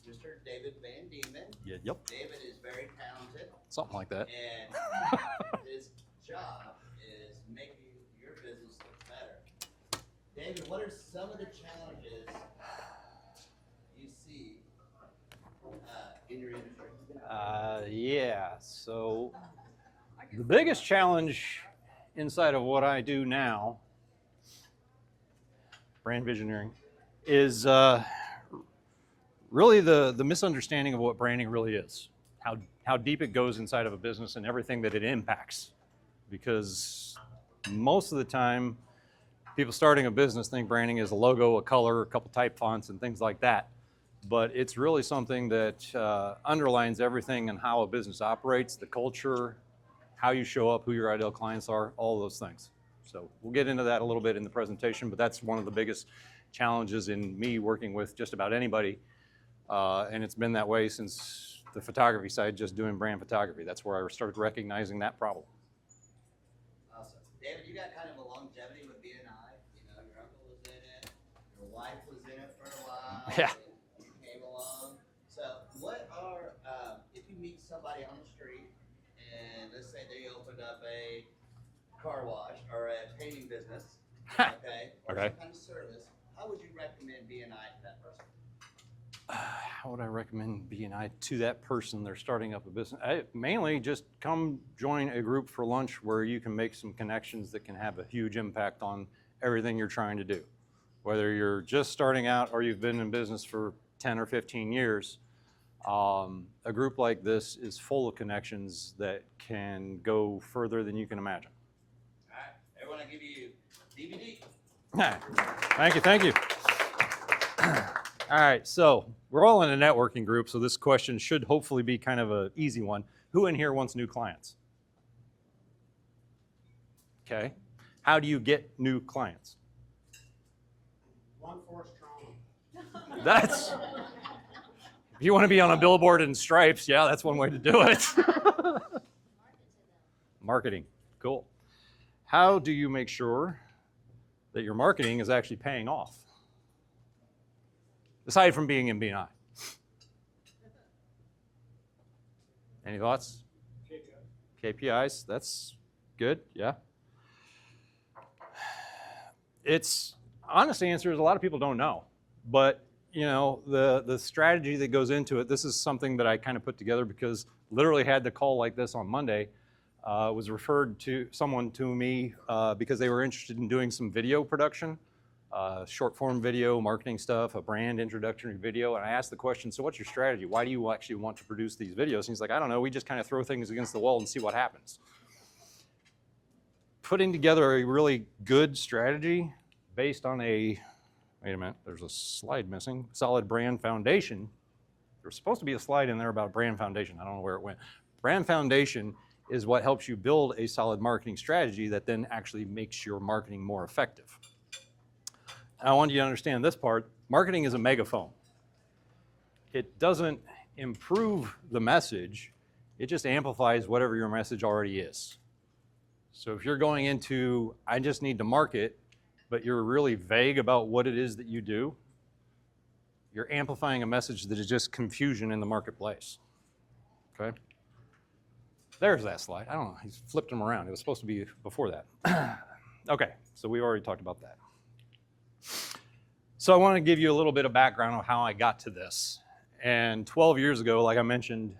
Mr. David Van Diemen. Yeah, yep. David is very talented. Something like that. And his job is making your business look better. David, what are some of the challenges you see in your industry? Yeah, so the biggest challenge inside of what I do now, brand visioneering, is really the misunderstanding of what branding really is, how deep it goes inside of a business and everything that it impacts. Because most of the time, people starting a business think branding is a logo, a color, a couple type fonts, and things like that. But it's really something that underlines everything and how a business operates, the culture, how you show up, who your ideal clients are, all those things. So we'll get into that a little bit in the presentation, but that's one of the biggest challenges in me working with just about anybody. And it's been that way since the photography side, just doing brand photography. That's where I started recognizing that problem. Awesome. David, you got kind of a longevity with BNI. You know, your uncle was in it, your wife was in it for a while. Yeah. You came along. So what are, if you meet somebody on the street and let's say they opened up a car wash or a painting business, okay, or Okay. some kind of service, how would you recommend BNI to that person? How would I recommend BNI to that person? They're starting up a business. Mainly just come join a group for lunch where you can make some connections that can have a huge impact on everything you're trying to do. Whether you're just starting out or you've been in business for 10 or 15 years, a group like this is full of connections that can go further than you can imagine. All right, everyone, I give you DVD. Thank you. All right, so we're all in a networking group, so this question should hopefully be kind of an easy one. Who in here wants new clients? Okay. How do you get new clients? One force trauma. That's, if you want to be on a billboard in stripes, yeah, that's one way to do it. Marketing, cool. How do you make sure that your marketing is actually paying off? Aside from being in BNI. Any thoughts? KPIs, that's good, yeah. It's, honest answer is a lot of people don't know, but you know, the strategy that goes into it, this is something that I kind of put together because literally had the call like this on Monday, was referred to someone to me because they were interested in doing some video production. Short form video, marketing stuff, a brand introductory video. And I asked the question, so what's your strategy? Why do you actually want to produce these videos? And he's like, I don't know, we just kind of throw things against the wall and see what happens. Putting together a really good strategy based on a, wait a minute, there's a slide missing, solid brand foundation. There's supposed to be a slide in there about brand foundation. I don't know where it went. Brand foundation is what helps you build a solid marketing strategy that then actually makes your marketing more effective. I want you to understand this part. Marketing is a megaphone. It doesn't improve the message. It just amplifies whatever your message already is. So if you're going into, I just need to market, but you're really vague about what it is that you do, you're amplifying a message that is just confusion in the marketplace. Okay? There's that slide. I don't know. He's flipped them around. It was supposed to be before that. Okay, so we already talked about that. So I want to give you a little bit of background on how I got to this. And 12 years ago, like I mentioned,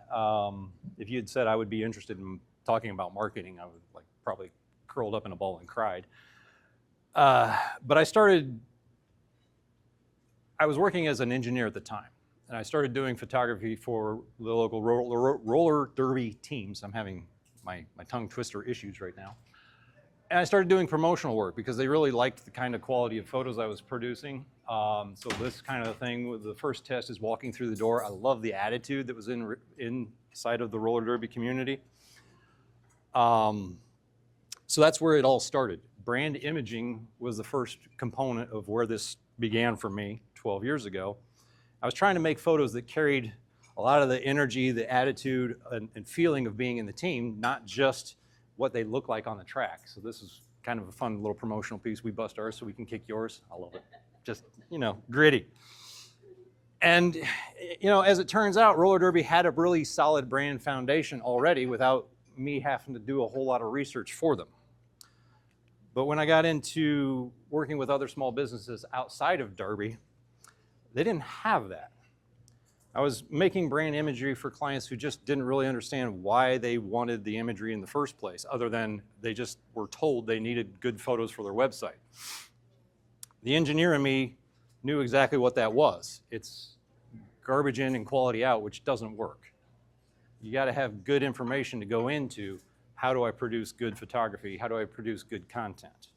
if you had said I would be interested in talking about marketing, I would like probably curled up in a ball and cried. But I was working as an engineer at the time, and I started doing photography for the local roller derby teams. I'm having my tongue twister issues right now. And I started doing promotional work because they really liked the kind of quality of photos I was producing. So this kind of thing, the first test is walking through the door. I love the attitude that was inside of the roller derby community. So that's where it all started. Brand imaging was the first component of where this began for me 12 years ago. I was trying to make photos that carried a lot of the energy, the attitude, and feeling of being in the team, not just what they look like on the track. So this is kind of a fun little promotional piece. We bust ours so we can kick yours. I love it. Just, you know, gritty. And as it turns out, roller derby had a really solid brand foundation already without me having to do a whole lot of research for them. But when I got into working with other small businesses outside of Derby, they didn't have that. I was making brand imagery for clients who just didn't really understand why they wanted the imagery in the first place, other than they just were told they needed good photos for their website. The engineer in me knew exactly what that was. It's garbage in and quality out, which doesn't work. You got to have good information to go into how do I produce good photography, how do I produce good content.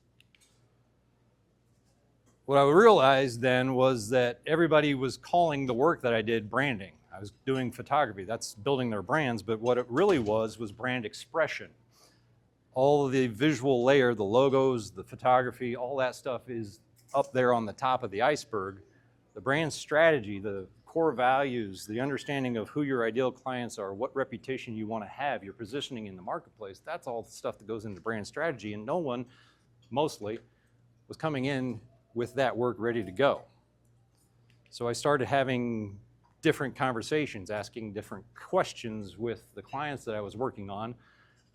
What I realized then was that everybody was calling the work that I did branding. I was doing photography, that's building their brands, but what it really was brand expression. All of the visual layer, the logos, the photography, all that stuff is up there on the top of the iceberg. The brand strategy, the core values, the understanding of who your ideal clients are, what reputation you want to have, your positioning in the marketplace, that's all the stuff that goes into brand strategy, and no one, mostly, was coming in with that work ready to go. So I started having different conversations, asking different questions with the clients that I was working on.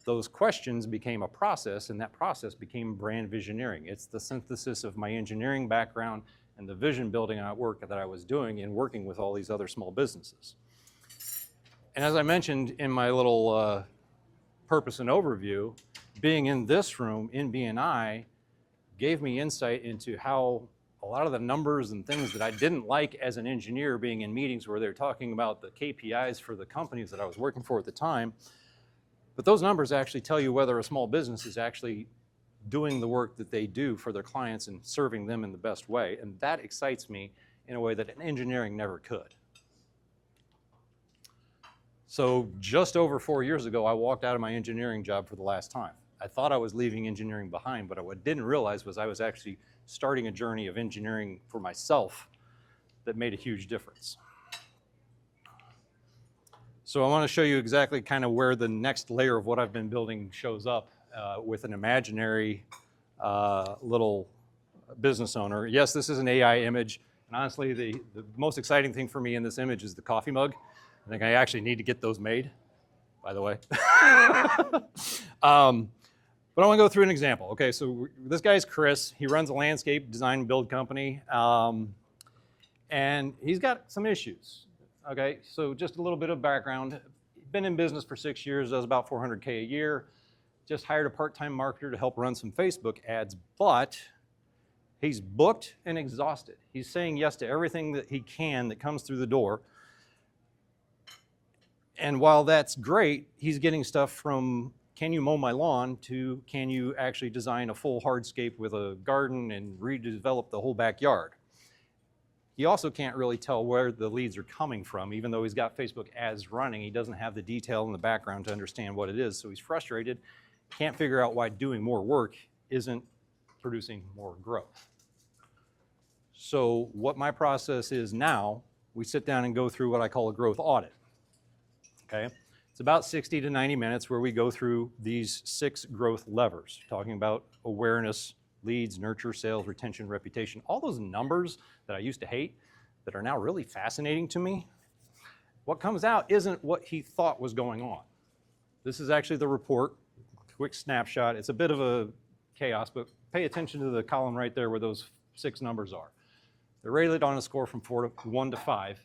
Those questions became a process, and that process became brand visioneering. It's the synthesis of my engineering background and the vision building work that I was doing in working with all these other small businesses. And as I mentioned in my little purpose and overview, being in this room in BNI gave me insight into how a lot of the numbers and things that I didn't like as an engineer, being in meetings where they're talking about the KPIs for the companies that I was working for at the time, but those numbers actually tell you whether a small business is actually doing the work that they do for their clients and serving them in the best way. And that excites me in a way that engineering never could. So just over 4 years ago, I walked out of my engineering job for the last time. I thought I was leaving engineering behind, but what I didn't realize was I was actually starting a journey of engineering for myself that made a huge difference. So I want to show you exactly kind of where the next layer of what I've been building shows up with an imaginary little business owner. Yes, this is an AI image, and honestly, the most exciting thing for me in this image is the coffee mug. I think I actually need to get those made, by the way. But I want to go through an example. Okay, so this guy's Chris. He runs a landscape design and build company, and he's got some issues. Okay, so just a little bit of background. Been in business for 6 years, does about $400K a year. Just hired a part-time marketer to help run some Facebook ads, but he's booked and exhausted. He's saying yes to everything that he can that comes through the door. And while that's great, he's getting stuff from, can you mow my lawn, to can you actually design a full hardscape with a garden and redevelop the whole backyard. He also can't really tell where the leads are coming from. Even though he's got Facebook ads running, he doesn't have the detail in the background to understand what it is, so he's frustrated, can't figure out why doing more work isn't producing more growth. So what my process is now, we sit down and go through what I call a growth audit. Okay? It's about 60 to 90 minutes where we go through these 6 growth levers, talking about awareness, leads, nurture, sales, retention, reputation, all those numbers that I used to hate that are now really fascinating to me. What comes out isn't what he thought was going on. This is actually the report, quick snapshot. It's a bit of a chaos, but pay attention to the column right there where those 6 numbers are. They're rated on a score from 1 to 5.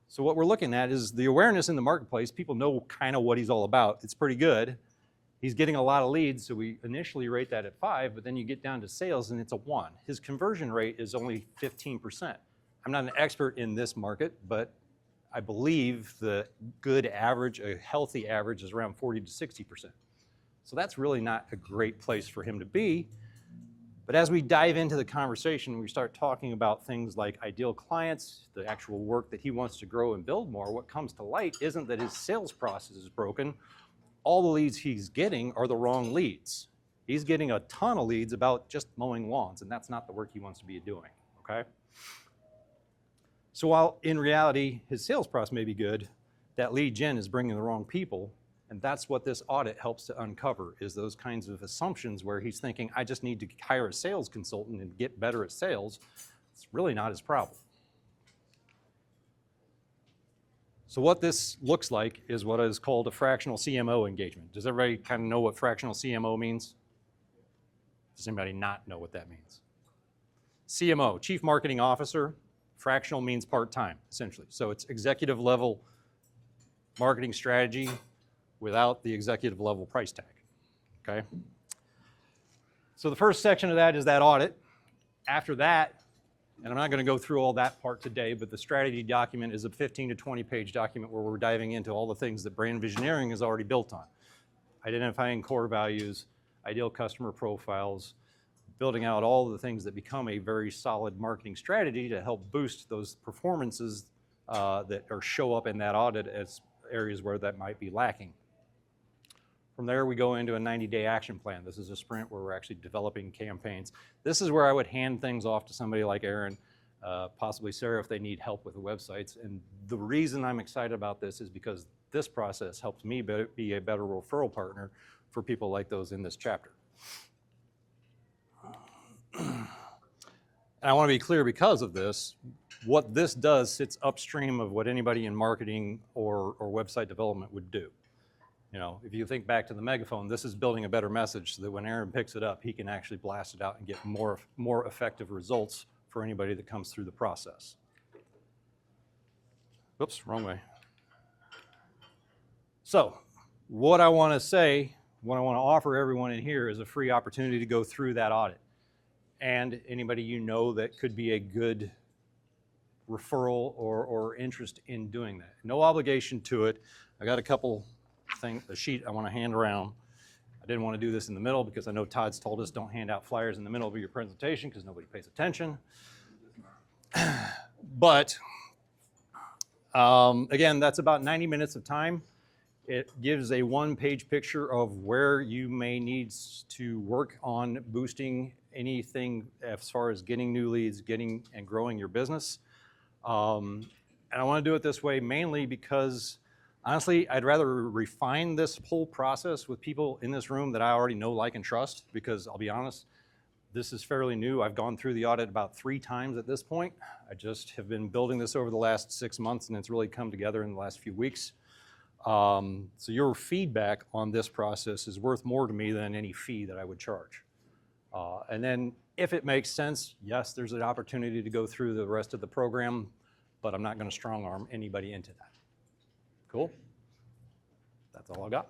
So what we're looking at is the awareness in the marketplace. People know kind of what he's all about. It's pretty good. He's getting a lot of leads, so we initially rate that at 5, but then you get down to sales and it's a 1. His conversion rate is only 15%. I'm not an expert in this market, but I believe the good average, a healthy average, is around 40 to 60%. So that's really not a great place for him to be. But as we dive into the conversation, we start talking about things like ideal clients, the actual work that he wants to grow and build more. What comes to light isn't that his sales process is broken. All the leads he's getting are the wrong leads. He's getting a ton of leads about just mowing lawns, and that's not the work he wants to be doing, okay? So while in reality, his sales process may be good, that lead gen is bringing the wrong people, and that's what this audit helps to uncover, is those kinds of assumptions where he's thinking, I just need to hire a sales consultant and get better at sales. It's really not his problem. So what this looks like is what is called a fractional CMO engagement. Does everybody kind of know what fractional CMO means? Does anybody not know what that means? CMO, Chief Marketing Officer. Fractional means part-time, essentially. So it's executive level marketing strategy without the executive level price tag, okay? So the first section of that is that audit. After that, and I'm not going to go through all that part today, but the strategy document is a 15 to 20 page document where we're diving into all the things that brand visioneering is already built on. Identifying core values, ideal customer profiles, building out all the things that become a very solid marketing strategy to help boost those performances that show up in that audit as areas where that might be lacking. From there, we go into a 90-day action plan. This is a sprint where we're actually developing campaigns. This is where I would hand things off to somebody like Aaron, possibly Sarah if they need help with the websites. And the reason I'm excited about this is because this process helps me be a better referral partner for people like those in this chapter. And I want to be clear because of this, what this does sits upstream of what anybody in marketing or website development would do. You know, if you think back to the megaphone, this is building a better message so that when Aaron picks it up, he can actually blast it out and get more effective results for anybody that comes through the process. Oops, wrong way. So, what I want to say, what I want to offer everyone in here is a free opportunity to go through that audit. And anybody you know that could be a good referral or interest in doing that. No obligation to it. I got a sheet I want to hand around. I didn't want to do this in the middle because I know Todd's told us don't hand out flyers in the middle of your presentation because nobody pays attention. But again, that's about 90 minutes of time. It gives a one-page picture of where you may need to work on boosting anything as far as getting new leads, getting and growing your business. And I want to do it this way mainly because honestly, I'd rather refine this whole process with people in this room that I already know, like, and trust, because I'll be honest, this is fairly new. I've gone through the audit about 3 times at this point. I just have been building this over the last 6 months, and it's really come together in the last few weeks. So your feedback on this process is worth more to me than any fee that I would charge. And then if it makes sense, yes, there's an opportunity to go through the rest of the program, but I'm not going to strong arm anybody into that. Cool? That's all I got.